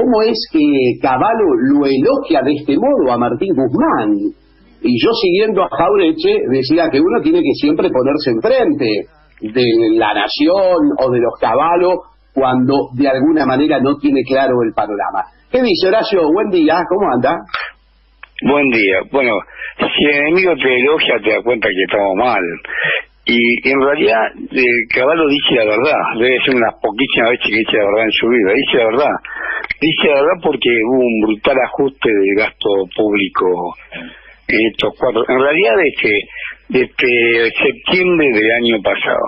cómo es que Cavallo lo elogia de este modo a Martín Guzmán. Y yo, siguiendo a Jauretche, decía que uno tiene que siempre ponerse enfrente de la nación o de los Cavallo cuando de alguna manera no tiene claro el panorama. ¿Qué dice, Horacio? Buen día, ¿cómo anda? Buen día. Bueno, si el enemigo te elogia, te das cuenta que estamos mal. Y en realidad, Cavallo dice la verdad. Debe ser unas poquísimas veces que dice la verdad en su vida. Dice la verdad. Dice la verdad porque hubo un brutal ajuste del gasto público en estos cuatro. En realidad, desde septiembre del año pasado.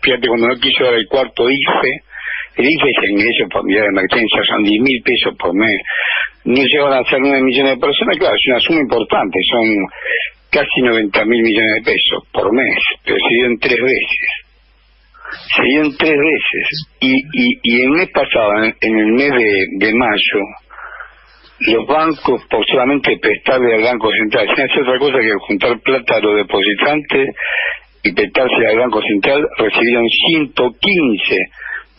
Fíjate, cuando no quiso dar el cuarto IFE, el IFE es el ingreso familiar de emergencia, son 10.000 pesos por mes. No llegan a ser 9 millones de personas, claro, es una suma importante, son casi 90.000 millones de pesos por mes, pero se dio en 3 veces. Se dio en 3 veces. Y el mes pasado, en el mes de mayo, los bancos, por solamente prestarle al Banco Central, sin hacer otra cosa que juntar plata a los depositantes y prestarse al Banco Central, recibieron 115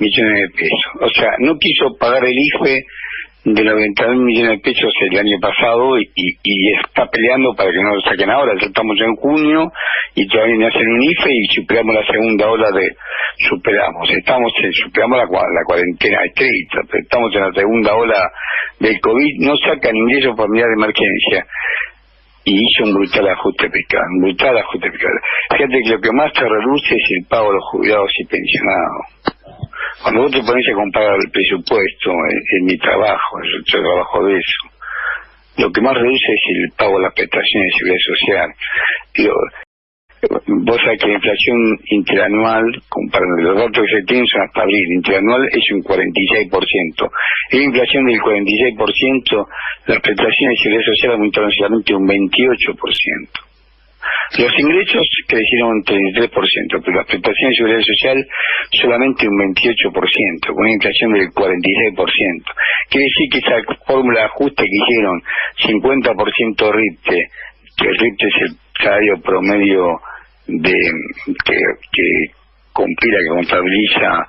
millones de pesos. O sea, no quiso pagar el IFE de 90.000 millones de pesos el año pasado y está peleando para que no lo saquen ahora. Ya estamos en junio y todavía no hacen un IFE y superamos la segunda ola superamos la cuarentena estricta, pero estamos en la segunda ola del COVID, no sacan ingresos familiar de emergencia y hizo un brutal ajuste fiscal, Fíjate que lo que más te reduce es el pago de los jubilados y pensionados. Cuando vos te pones a comparar el presupuesto en mi trabajo, yo trabajo de eso, lo que más reduce es el pago de las prestaciones de seguridad social. Vos sabés que la inflación interanual, comparando los datos que se tienen son hasta abril, interanual es un 46%. En la inflación del 46%, las prestaciones de seguridad social aumentaron solamente un 28%. Los ingresos crecieron un 33%, pero las prestaciones de seguridad social solamente un 28%, con una inflación del 46%. Quiere decir que esa fórmula de ajuste que hicieron, 50% RIPTE, que el RIPTE es el salario promedio que compila, que contabiliza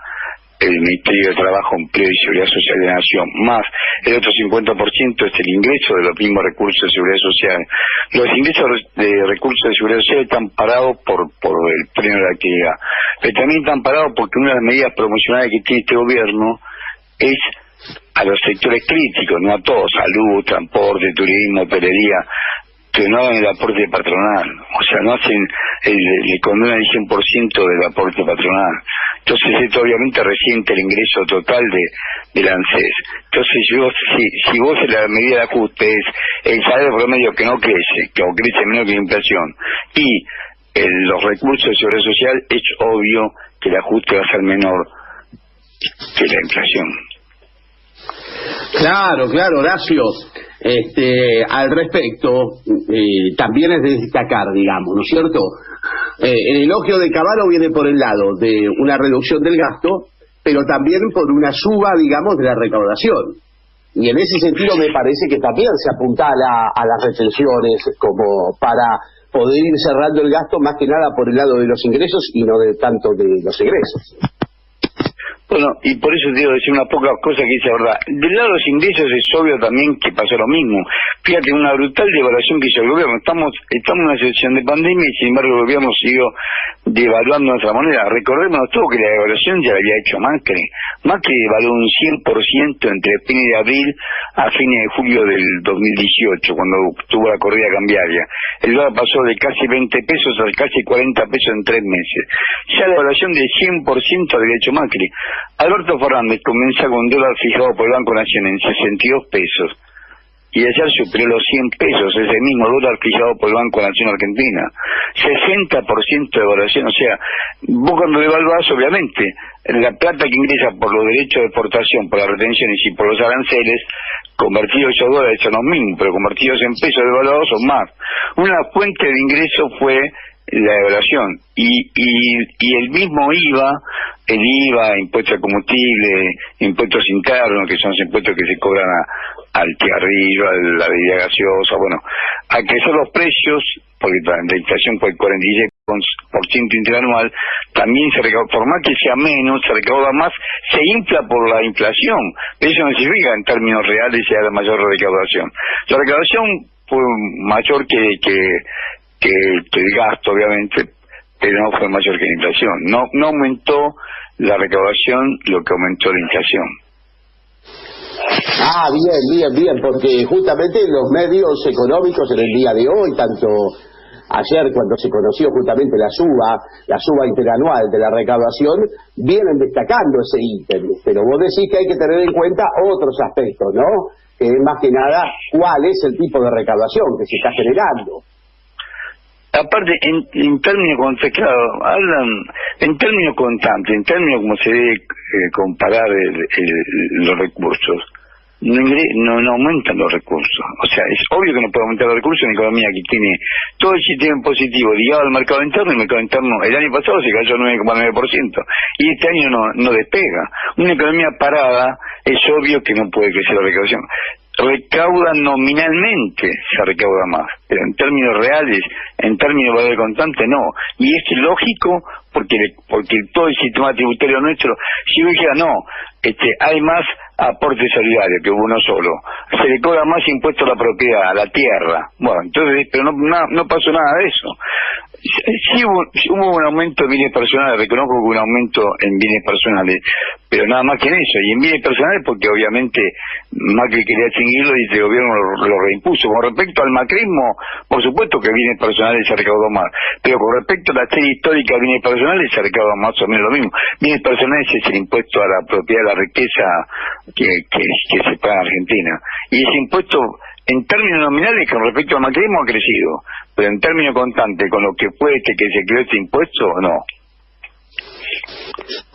el Ministerio de Trabajo, Empleo y Seguridad Social de la Nación, más el otro 50% es el ingreso de los mismos recursos de seguridad social. Los ingresos de recursos de seguridad social están parados por el premio de la actividad, pero también están parados porque una de las medidas promocionales que tiene este gobierno es a los sectores críticos, no a todos, salud, transporte, turismo, hotelería, que no hagan el aporte patronal, o sea, no hacen le condenan el 100% del aporte patronal. Entonces esto obviamente resiente el ingreso total del ANSES. Entonces si vos en la medida de ajuste es el salario promedio que no crece, que o crece menos que la inflación, y los recursos de seguridad social, es obvio que el ajuste va a ser menor que la inflación. Claro, Horacio. Al respecto, también es de destacar, digamos, ¿no es cierto? El elogio de Cavallo viene por el lado de una reducción del gasto, pero también por una suba, digamos, de la recaudación. Y en ese sentido me parece que también se apuntala a las retenciones como para poder ir cerrando el gasto, más que nada por el lado de los ingresos y no de tanto de los egresos. Bueno, y por eso te digo, decir unas pocas cosas que dice la verdad. Del lado de los ingresos es obvio también que pasó lo mismo. Fíjate, una brutal devaluación que hizo el gobierno. Estamos en una situación de pandemia y sin embargo el gobierno siguió devaluando nuestra moneda. Recordémonos todo que la devaluación ya la había hecho Macri. Macri devaluó un 100% entre fines de abril a fines de julio del 2018, cuando tuvo la corrida cambiaria. El dólar pasó de casi 20 pesos a casi 40 pesos en 3 meses. Ya la devaluación del 100% la había hecho Macri. Alberto Fernández comienza con un dólar fijado por el Banco Nación en 62 pesos y ayer superó los 100 pesos, ese mismo dólar fijado por el Banco Nación Argentina. 60% de evaluación, o sea, vos cuando devaluás, obviamente, la plata que ingresa por los derechos de exportación, por las retenciones y por los aranceles, convertidos esos dólares son los mismos, pero convertidos en pesos devaluados son más. Una fuente de ingreso fue la devaluación y el mismo IVA, impuestos al combustible, impuestos internos, que son los impuestos que se cobran al cigarrillo, a la bebida gaseosa, bueno, al crecer los precios, porque la inflación fue el 46%, por ciento interanual, también se recauda, por más que sea menos, se recauda más, se infla por la inflación. Eso no significa en términos reales sea la mayor recaudación. La recaudación fue mayor que el gasto, obviamente, pero no fue mayor que la inflación. No aumentó la recaudación lo que aumentó la inflación. Ah, bien, porque justamente los medios económicos en el día de hoy, tanto ayer cuando se conoció justamente la suba interanual de la recaudación, vienen destacando ese ítem, pero vos decís que hay que tener en cuenta otros aspectos, ¿no? Que es más que nada cuál es el tipo de recaudación que se está generando. Aparte, en términos hablan en términos constantes, en términos como se debe comparar los recursos. No aumentan los recursos. O sea, es obvio que no puede aumentar los recursos en una economía que tiene todo el sistema positivo ligado al mercado interno. El mercado interno el año pasado se cayó 9,9% y este año no despega. Una economía parada es obvio que no puede crecer la recaudación. Recauda nominalmente, se recauda más, pero en términos reales, en términos de valor constante, no. Y es lógico porque todo el sistema tributario nuestro, si uno dijera no, hay más aporte solidario que uno solo, se le cobra más impuesto a la propiedad, a la tierra. Bueno, entonces, pero no pasó nada de eso. Sí hubo un aumento en bienes personales, reconozco que hubo un aumento en bienes personales, pero nada más que en eso. Y en bienes personales porque obviamente Macri quería extinguirlo y el gobierno lo reimpuso. Con respecto al macrismo, por supuesto que bienes personales se recaudó más, pero con respecto a la serie histórica de bienes personales se recaudó más o menos lo mismo. Bienes personales es el impuesto a la propiedad de la riqueza que se paga en Argentina. Y ese impuesto, en términos nominales, con respecto al macrismo ha crecido, pero en términos constantes, con lo que fue que se creó este impuesto, no.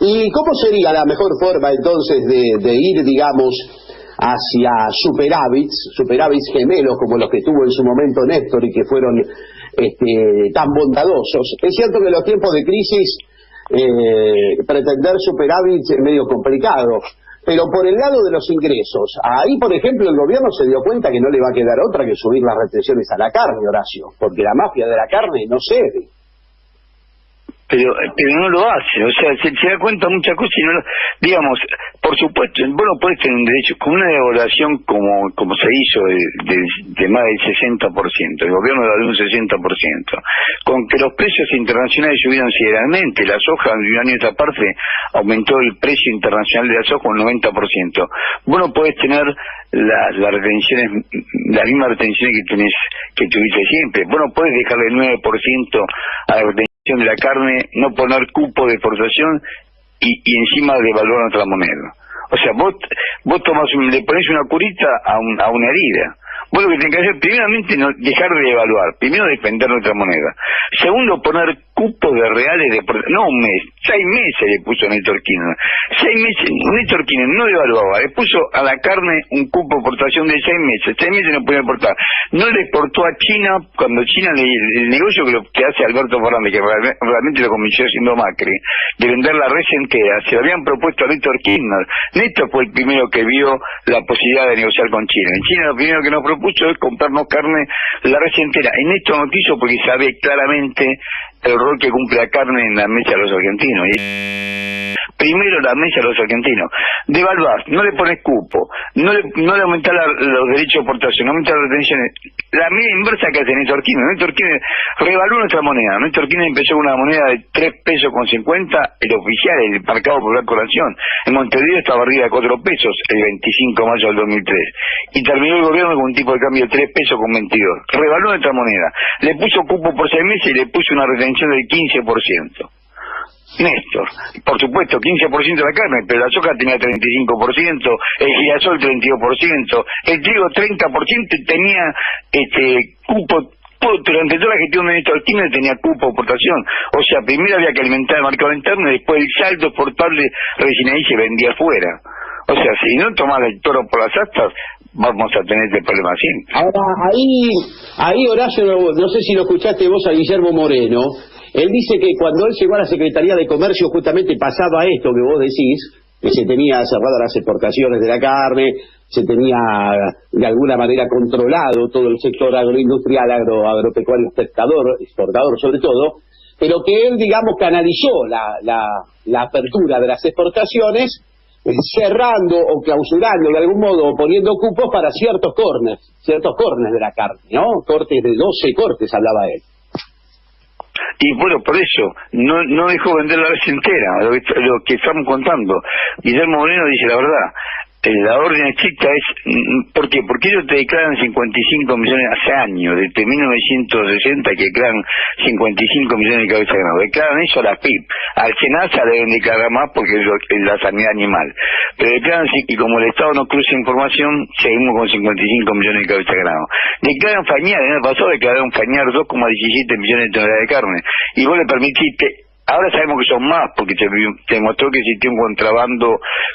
¿Y cómo sería la mejor forma entonces de ir, digamos, hacia superávits gemelos como los que tuvo en su momento Néstor y que fueron tan bondadosos? Es cierto que en los tiempos de crisis pretender superávits es medio complicado, pero por el lado de los ingresos, ahí por ejemplo el gobierno se dio cuenta que no le va a quedar otra que subir las retenciones a la carne, Horacio, porque la mafia de la carne no cede. Pero no lo hace, o sea, se da cuenta muchas cosas y no lo, digamos, por supuesto, vos no podés tener un derecho, con una devaluación como se hizo de más del 60%, el gobierno devaluó un 60%, con que los precios internacionales subieron sideralmente, la soja de un año a esta parte aumentó el precio internacional de la soja un 90%, vos no podés tener las retenciones, las mismas retenciones que tuviste siempre, vos no podés dejarle el 9% a la retención de la carne, no poner cupo de exportación y encima devaluar otra moneda. O sea, vos le pones una curita a una herida. Vos lo que tenés que hacer, primeramente, dejar de devaluar. Primero, defender nuestra moneda. Segundo, poner cupos de reales de exportación. No un mes, 6 meses le puso Néstor Kirchner. 6 meses, Néstor Kirchner no devaluaba, le puso a la carne un cupo de exportación de 6 meses. 6 meses no podía exportar. No le exportó a China, cuando China el negocio que hace Alberto Fernández, que realmente lo convenció siendo Macri, de vender la res entera, se lo habían propuesto a Néstor Kirchner. Néstor fue el primero que vio la posibilidad de negociar con China. En China lo primero que nos propuso es comprarnos carne, la res entera. En esto no quiso porque sabe claramente el rol que cumple la carne en la mesa de los argentinos. Primero la mesa de los argentinos. Devaluar, no le pones cupo, no le aumentás los derechos de exportación, no aumentás las retenciones. La medida inversa que hace Néstor Kirchner. Néstor Kirchner revaluó nuestra moneda. Néstor Kirchner empezó con una moneda de 3 pesos con 50, el oficial, el marcado por la colación. En Montevideo estaba arriba de 4 pesos el 25 de mayo del 2003. Y terminó el gobierno con un tipo de cambio de 3 pesos con 22. Revaluó nuestra moneda. Le puso cupo por 6 meses y le puso una retención del 15%. Néstor, por supuesto, 15% de la carne, pero la soja tenía 35%, el girasol 32%, el trigo 30% y tenía cupo. Durante toda la gestión de Néstor Kirchner tenía cupo de exportación. O sea, primero había que alimentar el mercado interno y después el saldo exportable recién ahí se vendía afuera. O sea, si no tomás el toro por las astas, vamos a tener este problema siempre. Ahora, ahí Horacio, no sé si lo escuchaste vos a Guillermo Moreno. Él dice que cuando él llegó a la Secretaría de Comercio justamente pasaba esto que vos decís, que se tenía cerradas las exportaciones de la carne, se tenía de alguna manera controlado todo el sector agroindustrial, agropecuario exportador sobre todo, pero que él, digamos, canalizó la apertura de las exportaciones, cerrando o clausurando de algún modo, o poniendo cupos para ciertos corners de la carne, ¿no? Cortes de 12 cortes, hablaba él. Y bueno, por eso, no dejó vender la res entera, lo que estamos contando. Guillermo Moreno dice la verdad. La orden estricta es, ¿por qué? Porque ellos te declaran 55 millones hace años, desde 1960 que declaran 55 millones de cabezas de ganado. Declaran eso a la PIB. Al SENASA deben declarar más porque es la sanidad animal. Pero declaran que como el Estado no cruza información, seguimos con 55 millones de cabezas de ganado. Declaran fañar, en el pasado declararon fañar 2,17 millones de toneladas de carne. Y vos le permitiste. Ahora sabemos que son más, porque te demostró que existió un contrabando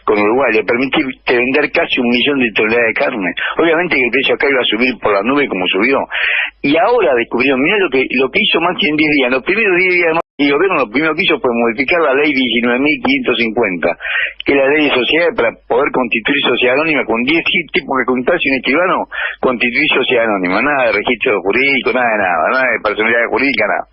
con Uruguay. Le permitiste vender casi 1 millón de toneladas de carne. Obviamente que el precio acá iba a subir por la nube como subió. Y ahora descubrieron, mirá lo que hizo Macri en 10 días. Los primeros 10 días de Macri, el gobierno lo primero que hizo fue modificar la ley 19.550, que es la ley de sociedades para poder constituir sociedad anónima con 10 tipos que contagie un escribano, constituir sociedad anónima. Nada de registro jurídico, nada de personalidad jurídica, nada.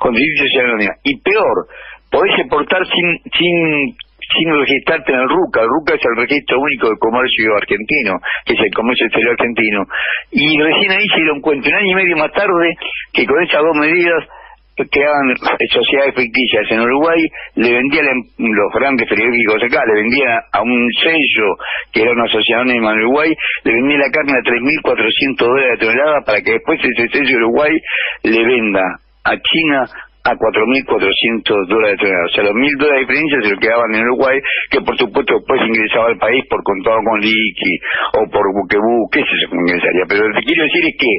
Constituir sociedad anónima. Y peor, podés exportar sin registrarte en el RUCA. El RUCA es el Registro Único de Comercio Argentino, que es el comercio exterior argentino. Y recién ahí se dieron cuenta, 1 año y medio más tarde, que con esas 2 medidas creaban sociedades ficticias en Uruguay, le vendían los grandes frigoríficos acá, le vendían a un sello que era una sociedad anónima en Uruguay, le vendía la carne a $3.400 la tonelada para que después ese sello de Uruguay le venda a China a $4.400 la tonelada. O sea, los $1.000 de diferencia se lo quedaban en Uruguay, que por supuesto después ingresaba al país por contado con liqui o por buquebú, qué sé yo cómo ingresaría. Pero lo que quiero decir es que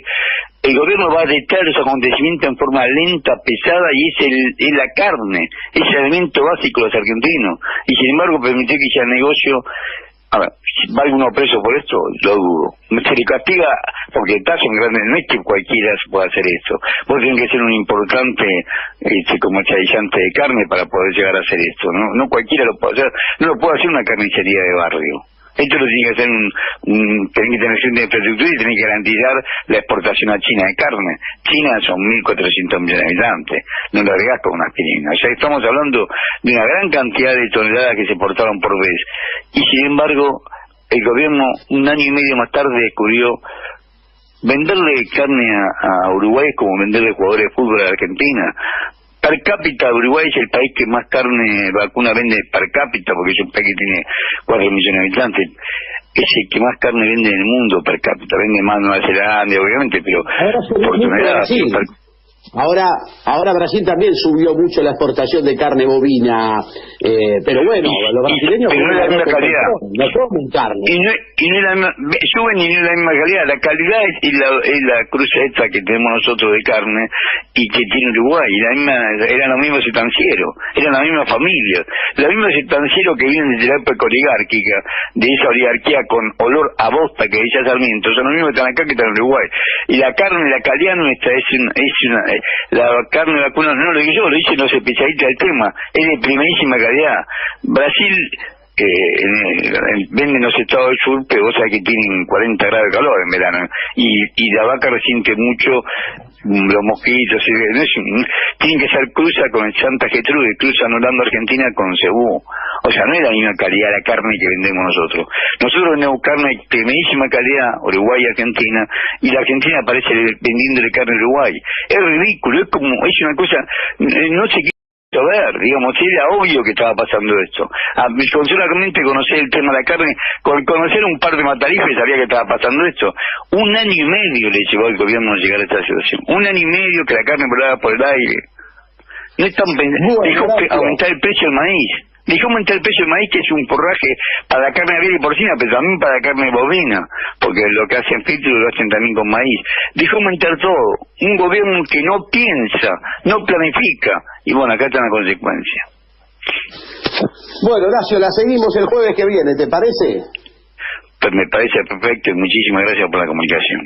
el gobierno va a detener los acontecimientos en forma lenta, pesada, y es la carne, es el alimento básico de los argentinos. Y sin embargo permitió que sea negocio. A ver, ¿va alguno preso por esto? Lo dudo. Se le castiga porque estás en grande, no es que cualquiera pueda hacer esto. Vos tenés que ser un importante comercializante de carne para poder llegar a hacer esto, ¿no? No cualquiera lo puede hacer, no lo puede hacer una carnicería de barrio. Esto lo tiene que hacer tiene que tener de infraestructura y tiene que garantizar la exportación a China de carne. China son 1.400 millones de habitantes, no lo agregás con una aspirina. O sea, estamos hablando de una gran cantidad de toneladas que se exportaron por vez. Y sin embargo, el gobierno 1 año y medio más tarde descubrió venderle carne a Uruguay es como venderle jugadores de fútbol a Argentina. Per cápita, Uruguay es el país que más carne vacuna vende per cápita, porque es un país que tiene 4 millones de habitantes. Es el que más carne vende en el mundo per cápita. Vende más Nueva Zelanda, obviamente, pero por tonelada. Ahora Brasil también subió mucho la exportación de carne bovina, pero bueno, los brasileños pero no es la misma calidad, no comen carne. Y no es la misma, suben y no es la misma calidad. La calidad es la cruza esta que tenemos nosotros de carne y que tiene Uruguay. Eran los mismos estancieros, eran la misma familia, los mismos estancieros que vienen desde la época oligárquica, de esa oligarquía con olor a bosta que decía Sarmiento, son los mismos que están acá que están en Uruguay. Y la carne, la calidad nuestra la carne vacuna, no lo digo yo, lo dicen los especialistas del tema, es de primerísima calidad. Brasil vende en los estados del sur, pero vos sabés que tienen 40 grados de calor en verano, y la vaca resiente mucho los mosquitos, tienen que hacer cruza con el Santa Gertrude, cruzan Holanda Argentina con Cebú. O sea, no es la misma calidad la carne que vendemos nosotros. Nosotros vendemos carne de primerísima calidad, Uruguay y Argentina, y la Argentina aparece vendiéndole carne a Uruguay. Es ridículo, es una cosa, no se quiere ver, digamos, era obvio que estaba pasando esto. Con solamente conocer el tema de la carne, con conocer un par de matarifes sabía que estaba pasando esto. 1 año y medio le llevó al gobierno a llegar a esta situación. 1 año y medio que la carne volaba por el aire. No están pensando, dejó aumentar el precio del maíz. Dejó aumentar el precio del maíz, que es un forraje para la carne aviar y porcina, pero también para la carne bovina, porque lo que hacen fritos lo hacen también con maíz. Dejó aumentar todo. Un gobierno que no piensa, no planifica. Y bueno, acá está la consecuencia. Bueno, Horacio, la seguimos el jueves que viene, ¿te parece? Pues me parece perfecto y muchísimas gracias por la comunicación.